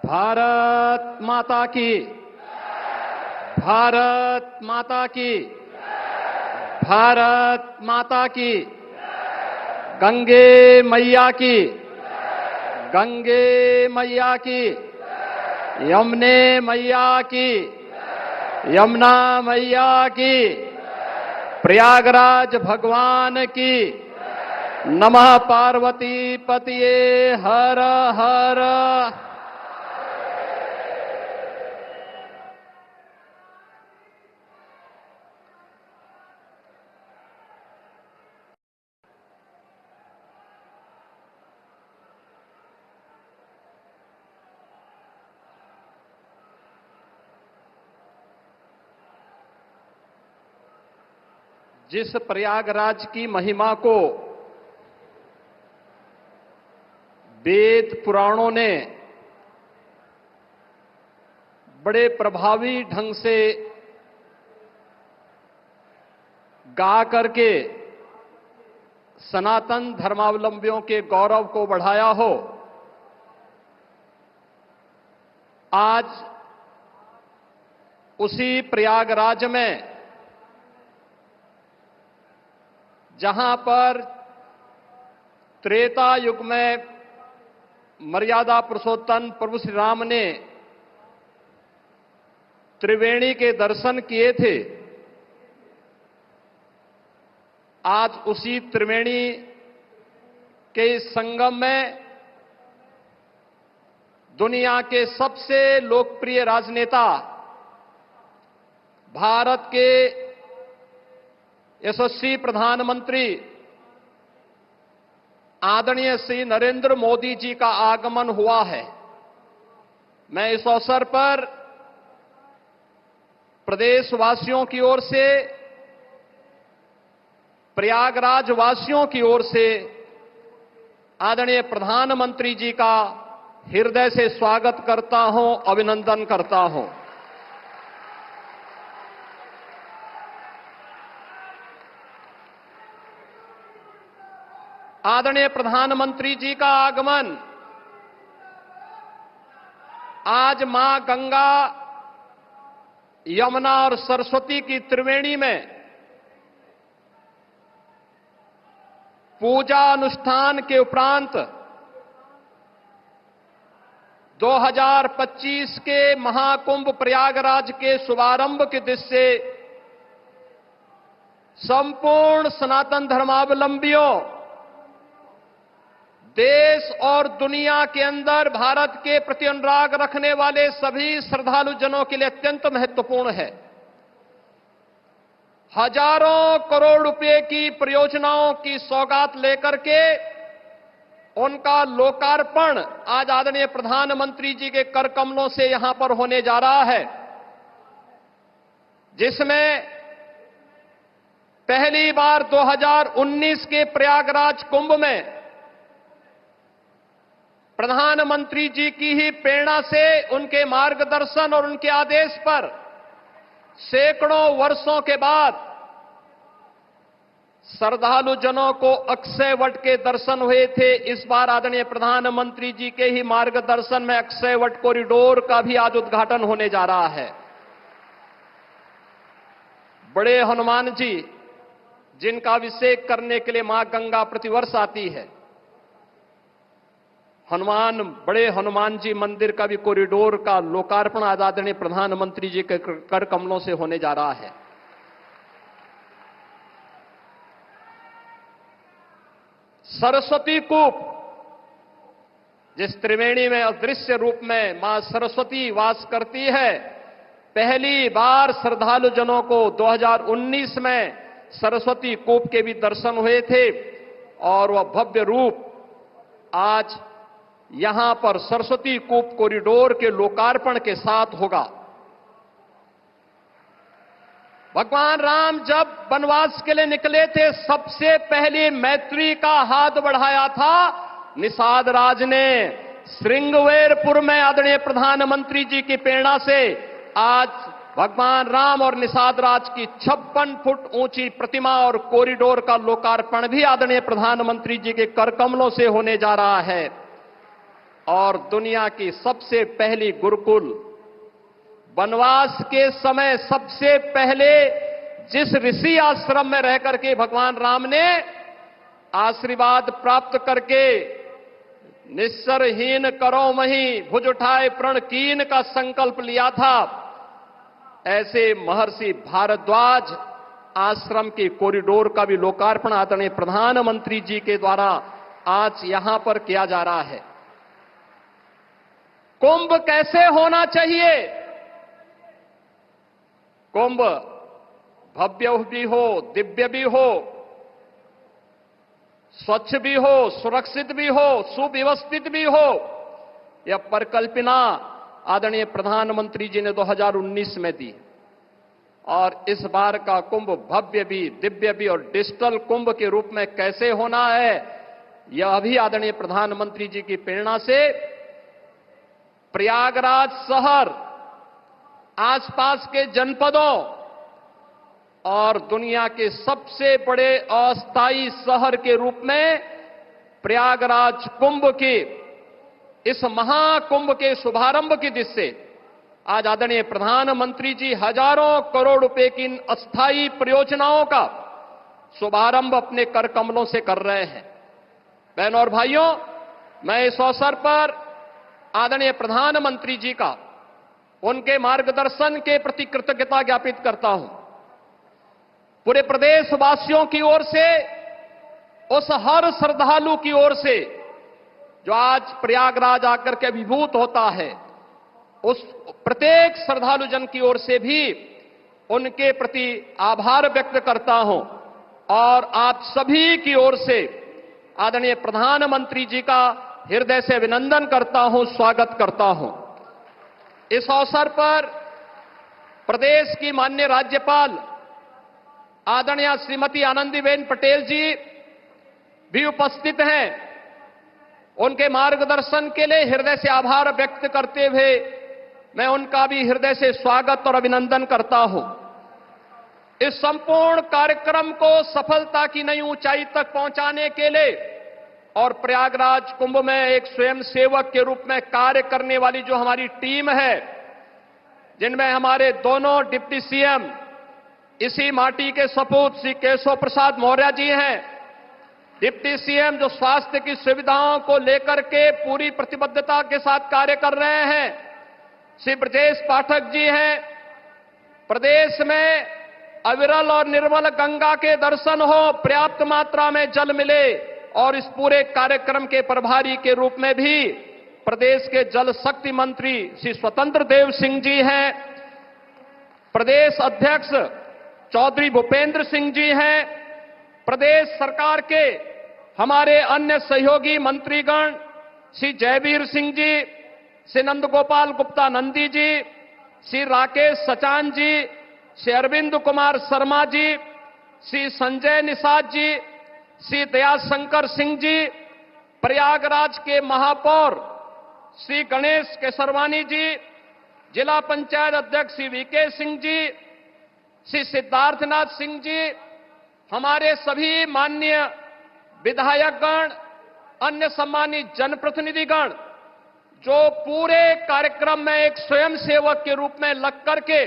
भारत माता की, भारत माता की, भारत माता की, गंगे मैया की, गंगे मैया की, यमुने मैया की, यमुना मैया की, प्रयागराज भगवान की, नमः पार्वती पतिये हर हर। जिस प्रयागराज की महिमा को वेद पुराणों ने बड़े प्रभावी ढंग से गा करके सनातन धर्मावलंबियों के गौरव को बढ़ाया हो, आज उसी प्रयागराज में जहां पर त्रेता युग में मर्यादा पुरुषोत्तम प्रभु श्री राम ने त्रिवेणी के दर्शन किए थे, आज उसी त्रिवेणी के संगम में दुनिया के सबसे लोकप्रिय राजनेता, भारत के यशस्वी प्रधानमंत्री आदरणीय श्री नरेंद्र मोदी जी का आगमन हुआ है। मैं इस अवसर पर प्रदेशवासियों की ओर से, प्रयागराज वासियों की ओर से आदरणीय प्रधानमंत्री जी का हृदय से स्वागत करता हूं, अभिनंदन करता हूं। आदरणीय प्रधानमंत्री जी का आगमन आज मां गंगा, यमुना और सरस्वती की त्रिवेणी में पूजा अनुष्ठान के उपरांत 2025 के महाकुंभ प्रयागराज के शुभारंभ के दृश्य से संपूर्ण सनातन धर्मावलंबियों, देश और दुनिया के अंदर भारत के प्रति अनुराग रखने वाले सभी श्रद्धालु जनों के लिए अत्यंत महत्वपूर्ण है। हजारों करोड़ रुपए की परियोजनाओं की सौगात लेकर के उनका लोकार्पण आज आदरणीय प्रधानमंत्री जी के कर कमलों से यहां पर होने जा रहा है, जिसमें पहली बार 2019 के प्रयागराज कुंभ में प्रधानमंत्री जी की ही प्रेरणा से, उनके मार्गदर्शन और उनके आदेश पर सैकड़ों वर्षों के बाद श्रद्धालु जनों को अक्षय वट के दर्शन हुए थे। इस बार आदरणीय प्रधानमंत्री जी के ही मार्गदर्शन में अक्षय वट कॉरिडोर का भी आज उद्घाटन होने जा रहा है। बड़े हनुमान जी, जिनका अभिषेक करने के लिए मां गंगा प्रतिवर्ष आती है, बड़े हनुमान जी मंदिर का भी कॉरिडोर का लोकार्पण आज आदरणीय प्रधानमंत्री जी के कर कमलों से होने जा रहा है। सरस्वती कूप, जिस त्रिवेणी में अदृश्य रूप में मां सरस्वती वास करती है, पहली बार श्रद्धालु जनों को 2019 में सरस्वती कूप के भी दर्शन हुए थे और वह भव्य रूप आज यहां पर सरस्वती कूप कॉरिडोर के लोकार्पण के साथ होगा। भगवान राम जब वनवास के लिए निकले थे, सबसे पहले मैत्री का हाथ बढ़ाया था निषाद राज ने। श्रृंगवेरपुर में आदरणीय प्रधानमंत्री जी की प्रेरणा से आज भगवान राम और निषाद राज की 56 फुट ऊंची प्रतिमा और कॉरिडोर का लोकार्पण भी आदरणीय प्रधानमंत्री जी के कर कमलों से होने जा रहा है। और दुनिया की सबसे पहली गुरुकुल, वनवास के समय सबसे पहले जिस ऋषि आश्रम में रह करके भगवान राम ने आशीर्वाद प्राप्त करके निस्सरहीन करो मही भुज उठाए प्रण कीन का संकल्प लिया था, ऐसे महर्षि भारद्वाज आश्रम के कॉरिडोर का भी लोकार्पण आदरणीय प्रधानमंत्री जी के द्वारा आज यहां पर किया जा रहा है। कुंभ कैसे होना चाहिए? कुंभ भव्य भी हो, दिव्य भी हो, स्वच्छ भी हो, सुरक्षित भी हो, सुव्यवस्थित भी हो। यह परिकल्पना आदरणीय प्रधानमंत्री जी ने 2019 में दी और इस बार का कुंभ भव्य भी, दिव्य भी और डिजिटल कुंभ के रूप में कैसे होना है, यह भी आदरणीय प्रधानमंत्री जी की प्रेरणा से प्रयागराज शहर, आसपास के जनपदों और दुनिया के सबसे बड़े अस्थायी शहर के रूप में प्रयागराज कुंभ के इस महाकुंभ के शुभारंभ की दिशा से आज आदरणीय प्रधानमंत्री जी हजारों करोड़ रुपए की इन अस्थायी परियोजनाओं का शुभारंभ अपने कर कमलों से कर रहे हैं। बहनों और भाइयों, मैं इस अवसर पर आदरणीय प्रधानमंत्री जी का उनके मार्गदर्शन के प्रति कृतज्ञता ज्ञापित करता हूं। पूरे प्रदेशवासियों की ओर से, उस हर श्रद्धालु की ओर से जो आज प्रयागराज आकर के विभूत होता है, उस प्रत्येक श्रद्धालु जन की ओर से भी उनके प्रति आभार व्यक्त करता हूं और आप सभी की ओर से आदरणीय प्रधानमंत्री जी का हृदय से अभिनंदन करता हूं, स्वागत करता हूं। इस अवसर पर प्रदेश की माननीय राज्यपाल आदरणीय श्रीमती आनंदीबेन पटेल जी भी उपस्थित हैं। उनके मार्गदर्शन के लिए हृदय से आभार व्यक्त करते हुए मैं उनका भी हृदय से स्वागत और अभिनंदन करता हूं। इस संपूर्ण कार्यक्रम को सफलता की नई ऊंचाई तक पहुंचाने के लिए और प्रयागराज कुंभ में एक स्वयंसेवक के रूप में कार्य करने वाली जो हमारी टीम है, जिनमें हमारे दोनों डिप्टी सीएम इसी माटी के सपूत श्री केशव प्रसाद मौर्य जी हैं, डिप्टी सीएम जो स्वास्थ्य की सुविधाओं को लेकर के पूरी प्रतिबद्धता के साथ कार्य कर रहे हैं, श्री ब्रजेश पाठक जी हैं। प्रदेश में अविरल और निर्मल गंगा के दर्शन हो, पर्याप्त मात्रा में जल मिले और इस पूरे कार्यक्रम के प्रभारी के रूप में भी प्रदेश के जल शक्ति मंत्री श्री स्वतंत्र देव सिंह जी हैं। प्रदेश अध्यक्ष चौधरी भूपेंद्र सिंह जी हैं। प्रदेश सरकार के हमारे अन्य सहयोगी मंत्रीगण श्री जयवीर सिंह जी, श्री नंदगोपाल गुप्ता नंदी जी, श्री राकेश सचान जी, श्री अरविंद कुमार शर्मा जी, श्री संजय निषाद जी, श्री दयाशंकर सिंह जी, प्रयागराज के महापौर श्री गणेश केसरवानी जी, जिला पंचायत अध्यक्ष श्री वीके सिंह जी, श्री सिद्धार्थनाथ सिंह जी, हमारे सभी माननीय विधायकगण, अन्य सम्मानित जनप्रतिनिधिगण जो पूरे कार्यक्रम में एक स्वयंसेवक के रूप में लग करके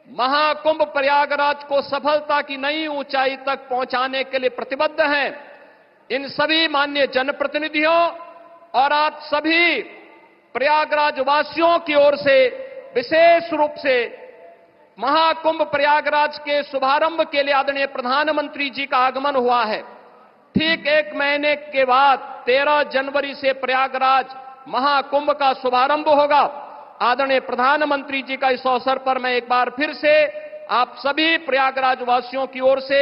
महाकुंभ प्रयागराज को सफलता की नई ऊंचाई तक पहुंचाने के लिए प्रतिबद्ध हैं, इन सभी माननीय जनप्रतिनिधियों और आप सभी प्रयागराज वासियों की ओर से विशेष रूप से महाकुंभ प्रयागराज के शुभारंभ के लिए आदरणीय प्रधानमंत्री जी का आगमन हुआ है। ठीक एक महीने के बाद 13 जनवरी से प्रयागराज महाकुंभ का शुभारंभ होगा। आदरणीय प्रधानमंत्री जी का इस अवसर पर मैं एक बार फिर से आप सभी प्रयागराज वासियों की ओर से,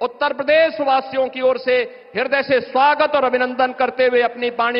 उत्तर प्रदेश वासियों की ओर से हृदय से स्वागत और अभिनंदन करते हुए अपनी वाणी